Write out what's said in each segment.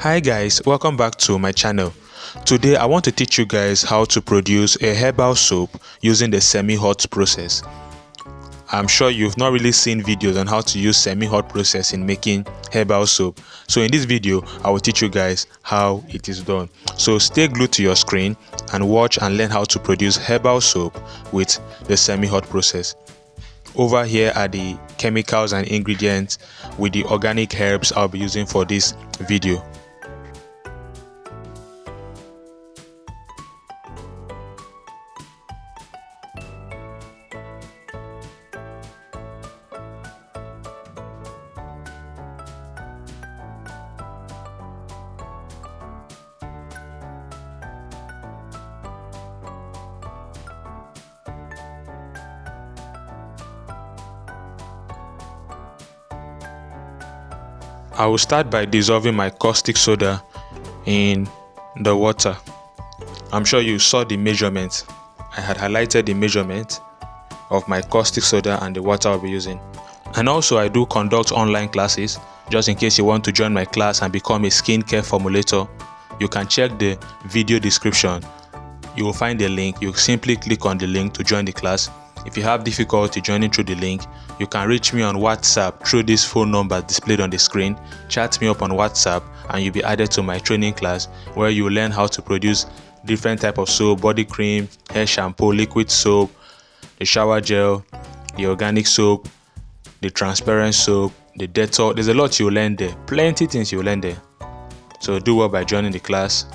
Hi guys, welcome back to my channel. Today I want to teach you guys how to produce a herbal soap using the semi-hot process. I'm sure you've not really seen videos on how to use semi-hot process in making herbal soap. So in this video, I will teach you guys how it is done. So stay glued to your screen and watch and learn how to produce herbal soap with the semi-hot process. Over here are the chemicals and ingredients with the organic herbs I'll be using for this video. I will start by dissolving my caustic soda in the water. I'm sure you saw the measurement. I had highlighted the measurement of my caustic soda and the water I'll be using. And also I do conduct online classes. Just in case you want to join my class and become a skincare formulator, you can check the video description. You will find a link. You simply click on the link to join the class. If you have difficulty joining through the link, you can reach me on WhatsApp through this phone number displayed on the screen. Chat me up on WhatsApp and you'll be added to my training class where you will learn how to produce different types of soap, body cream, hair shampoo, liquid soap, the shower gel, the organic soap, the transparent soap, the Dettol. There's a lot you'll learn there. Plenty things you'll learn there. So do well by joining the class.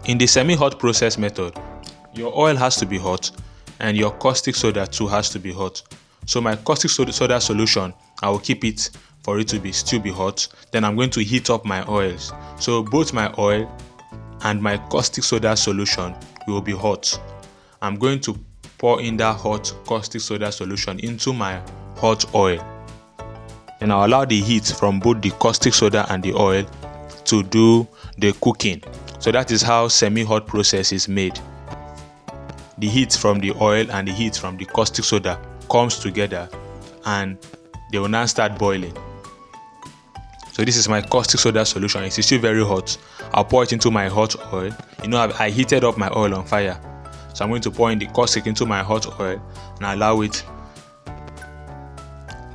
In the semi-hot process method, your oil has to be hot and your caustic soda too has to be hot. So my caustic soda solution, I will keep it for it to still be hot. Then I'm going to heat up my oils. So both my oil and my caustic soda solution will be hot. I'm going to pour in that hot caustic soda solution into my hot oil. And I'll allow the heat from both the caustic soda and the oil to do the cooking. So that is how semi-hot process is made. The heat from the oil and the heat from the caustic soda comes together and they will now start boiling. So this is my caustic soda solution. It's still very hot. I'll pour it into my hot oil. You know, I heated up my oil on fire. So I'm going to pour in the caustic into my hot oil and allow it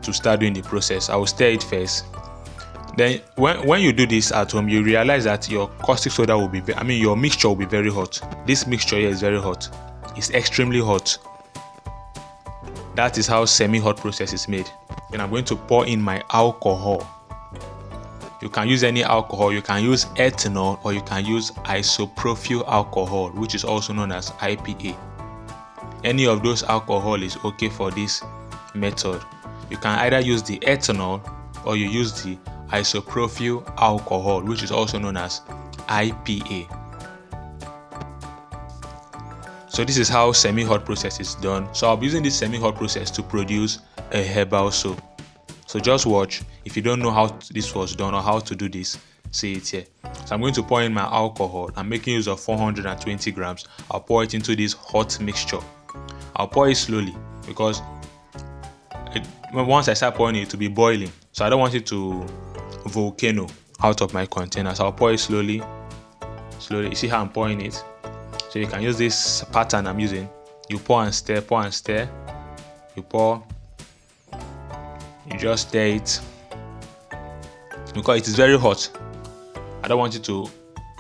to start doing the process. I will stir it first. Then when you do this at home, you realize that your caustic soda will be, your mixture will be very hot. This mixture here is very hot. It's extremely hot. That is how semi-hot process is made. Then I'm going to pour in my alcohol. You can use any alcohol. You can use ethanol or you can use isopropyl alcohol, which is also known as IPA. Any of those alcohol is okay for this method. You can either use the ethanol or you use the isopropyl alcohol, which is also known as IPA. So this is how semi-hot process is done. So I'll be using this semi-hot process to produce a herbal soap. So just watch. If you don't know how this was done or how to do this, see it here. So I'm going to pour in my alcohol. I'm making use of 420 grams. I'll pour it into this hot mixture. I'll pour it slowly because once I start pouring it to be boiling. So I don't want it to volcano out of my container. So I'll pour it slowly. You see how I'm pouring it? So you can use this pattern I'm using. You pour and stir, pour and stir. You pour. You just stir it. Because it is very hot. I don't want it to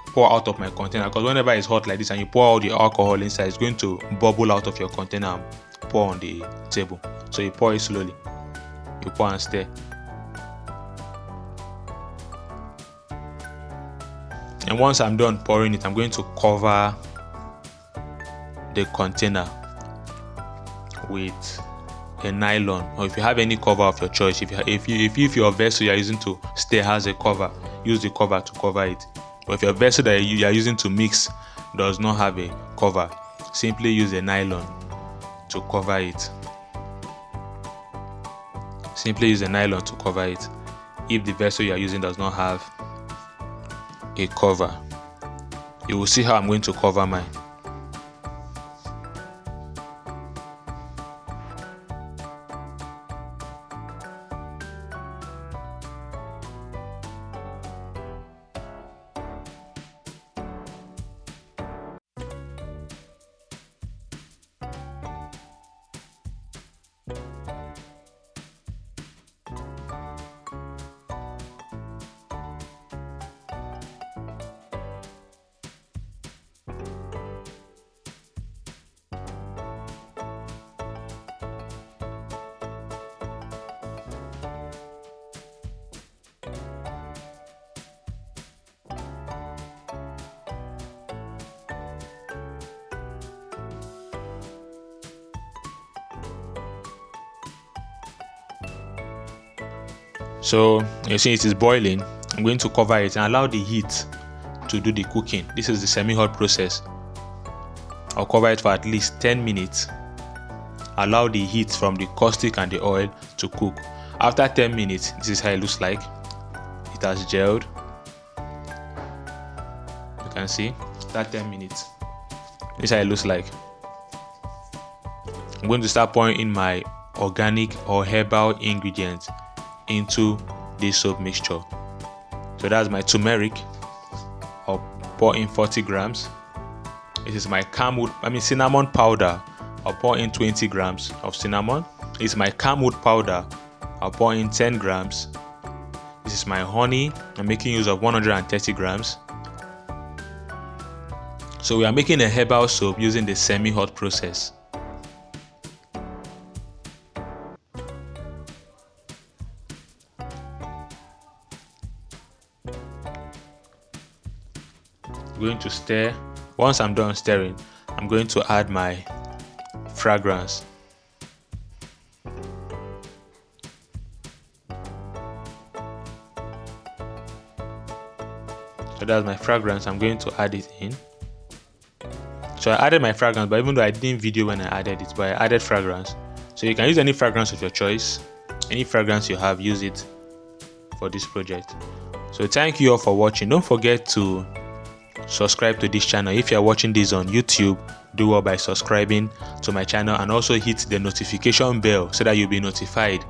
pour out of my container, because whenever it's hot like this and you pour all the alcohol inside, it's going to bubble out of your container and pour on the table. So you pour it slowly. You pour and stir. And once I'm done pouring it, I'm going to cover the container with a nylon, or if you have any cover of your choice. If your vessel you are using to stir has a cover, use the cover to cover it. But if your vessel that you are using to mix does not have a cover, simply use a nylon to cover it. Simply use a nylon to cover it if the vessel you are using does not have a cover. You will see how I'm going to cover mine. So you see it is boiling. I'm going to cover it and allow the heat to do the cooking. This is the semi-hot process. I'll cover it for at least 10 minutes. Allow the heat from the caustic and the oil to cook. After 10 minutes, this is how it looks like. It has gelled. You can see after 10 minutes. This is how it looks like. I'm going to start pouring in my organic or herbal ingredients into this soap mixture. So that's my turmeric. I'll pour in 40 grams. This is my cinnamon powder. I'll pour in 20 grams of cinnamon. This is my camwood powder. I'll pour in 10 grams. This is my honey. I'm making use of 130 grams. So we are making a herbal soap using the semi-hot process. I'm going to stir. Once I'm done stirring, I'm going to add my fragrance. So that's my fragrance. I'm going to add it in. So I added my fragrance, but even though I didn't video when I added it, but I added fragrance. So you can use any fragrance of your choice. Any fragrance you have, use it for this project. So thank you all for watching. Don't forget to subscribe to this channel. If you are watching this on YouTube, do well by subscribing to my channel and also hit the notification bell so that you'll be notified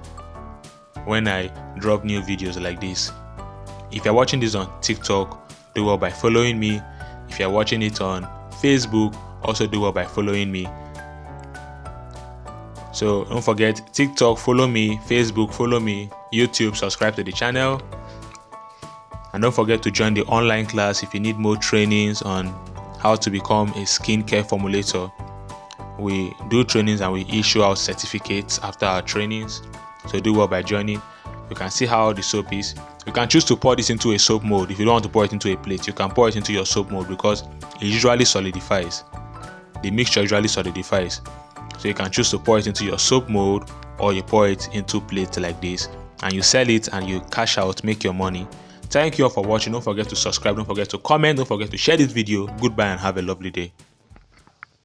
when I drop new videos like this. If you're watching this on TikTok, do well by following me. If you're watching it on Facebook, also do well by following me. So don't forget, TikTok, follow me, Facebook, follow me, YouTube, subscribe to the channel. And don't forget to join the online class if you need more trainings on how to become a skincare formulator. We do trainings and we issue out certificates after our trainings. So do well by joining. You can see how the soap is. You can choose to pour this into a soap mold. If you don't want to pour it into a plate, you can pour it into your soap mold because it usually solidifies. The mixture usually solidifies. So you can choose to pour it into your soap mold, or you pour it into plates like this and you sell it and you cash out, make your money. Thank you all for watching. Don't forget to subscribe, don't forget to comment, don't forget to share this video. Goodbye and have a lovely day.